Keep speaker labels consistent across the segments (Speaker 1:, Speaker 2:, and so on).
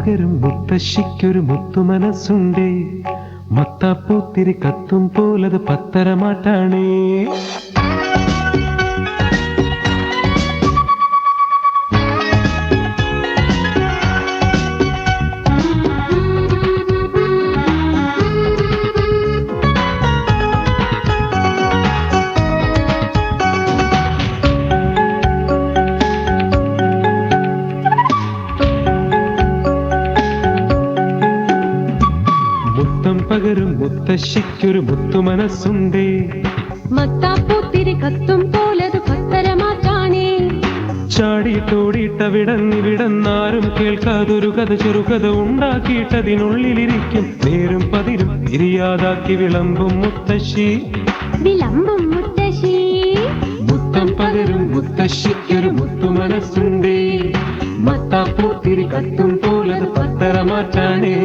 Speaker 1: പകരും മുത്തശ്ശിക്കൊരു മുത്തുമനസ്സുണ്ടേ, മത്താപ്പൂത്തിരി കത്തും പോലത് പത്തരമാട്ടാണേ. പകരും മുത്തശ്ശിക്കൊരു മുത്തുമനസ്സുണ്ടേ,
Speaker 2: മത്താപ്പൂത്തിരി കത്തും പോലത് പത്തരമാറ്റാണേ.
Speaker 1: ചാടിയിട്ടോടിയിട്ടവിടന്നിവിടന്നാരും കേൾക്കാതൊരു കഥ ചെറുകഥ ഉണ്ടാക്കിയിട്ടതിനുള്ളിലിരിക്കും നേരും പതിരും ഇരിയാതാക്കി വിളമ്പും മുത്തശ്ശി. മുത്തം പകരും മുത്തശ്ശിക്കൊരു മുത്തുമനസ്സുണ്ടേ, മത്താപ്പൂത്തിരി കത്തും പോലത് പത്തരമാറ്റാണേ.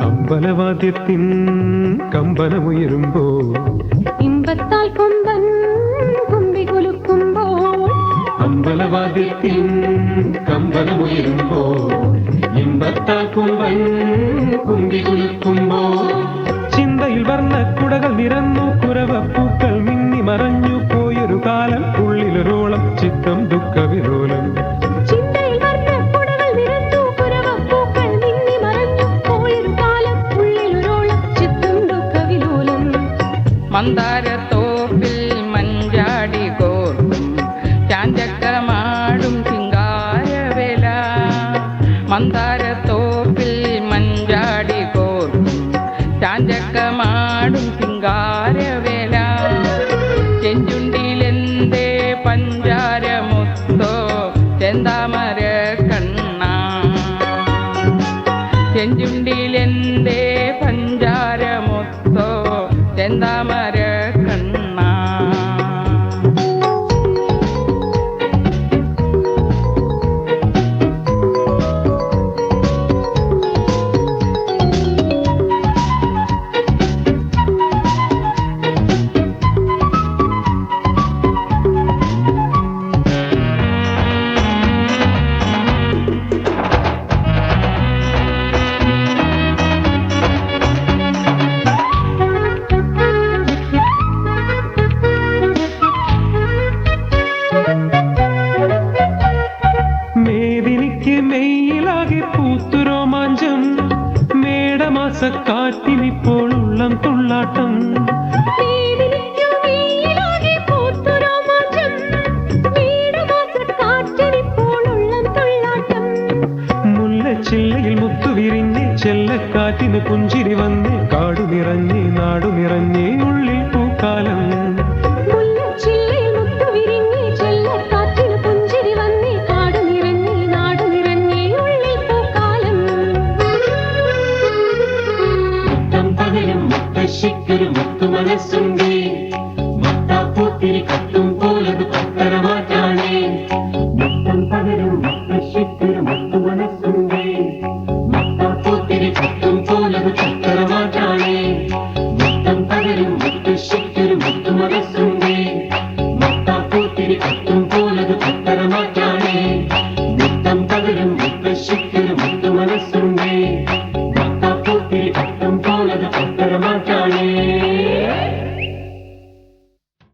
Speaker 1: അമ്പലവാദ്യത്തിൻ കമ്പനമുയരുമ്പോൾ,
Speaker 2: ഇമ്പത്താൽ കൊമ്പൻ കുമ്പി കുലുക്കുമ്പോൾ,
Speaker 1: അമ്പലവാദ്യത്തിൻ കമ്പനമുയരുമ്പോൾ, ഇമ്പത്താൽ കൊമ്പൻ കുമ്പി കുലുക്കുമ്പോൾ, ചിന്തയിൽ വർണ്ണക്കുടകൾ നിറന്നു കുരവപ്പൂക്കൾ മിന്നി മറഞ്ഞു പോയൊരു കാലം, ഉള്ളിലൊരോളം ചിത്തം ദുഃഖവിരോലം.
Speaker 3: മന്ദാരത്തോപ്പിൽ മഞ്ചാടി കോർക്കും ചാഞ്ചക്കമാടും ചിങ്കാരവേല, മന്ദാരത്തോപ്പിൽ മഞ്ചാടി കോർക്കും ചാഞ്ചക്കമാടും ചിങ്കാരവേല. ചെഞ്ചുണ്ടിലെന്തേ പഞ്ചാരമുത്തോ ചെന്താമര കണ്ണ, ചെഞ്ചുണ്ടിലെന്തേ പഞ്ചാരമുത്തോ ചെന്താമര കണ്ണ.
Speaker 1: മേദിനിക്ക് മെയ്യിലാകെ പൂത്തുരോമാഞ്ചം, മേടമാസക്കാറ്റിനിപ്പോൾ ഉള്ളം തുള്ളാട്ടം. മുല്ലച്ചില്ലയിൽ മുത്തുവിരിഞ്ഞ് ചെല്ലക്കാറ്റിന് പുഞ്ചിരി വന്ന്, കാടു നിറഞ്ഞ് നാടു നിറഞ്ഞ് ഉള്ളിൽ പൂക്കാലം. മുത്തശ്ശിക്കൊരു മുത്തുമനസ്സുണ്ടേ, മത്താപ്പൂത്തിരി കത്തും പോലത് പത്തരമാറ്റാണേ. മുത്തം പകരും മുത്തശ്ശിക്കൊരു മുത്തുമനസ്സുണ്ടേ, മത്താപ്പൂത്തിരി കത്തും പോലത് പത്തരമാറ്റാണേ. മുത്തം പകരും മുത്തശ്ശിക്കൊരു മുത്തുമനസ്സുണ്ടേ, മത്താപ്പൂത്തിരി കത്തും പോലത് പത്തരമാറ്റാണേ. മുത്തം പകരും മുത്തശ്ശിക്കൊരു മുത്തുമനസ്സുണ്ടേ, മത്താപ്പൂത്തിരി കത്തും പോലത് പത്തരമാറ്റാണേ. മുത്തം പകരും മുത്തശ്ശിക്കൊരു മുത്തുമനസ്സുണ്ടേ, മത്താപ്പൂത്തിരി കത്തും പോലത് പത്തരമാറ്റാണേ. മുത്തം പകരും മുത്തശ്ശിക്കൊരു മുത്തുമനസ്സുണ്ടേ.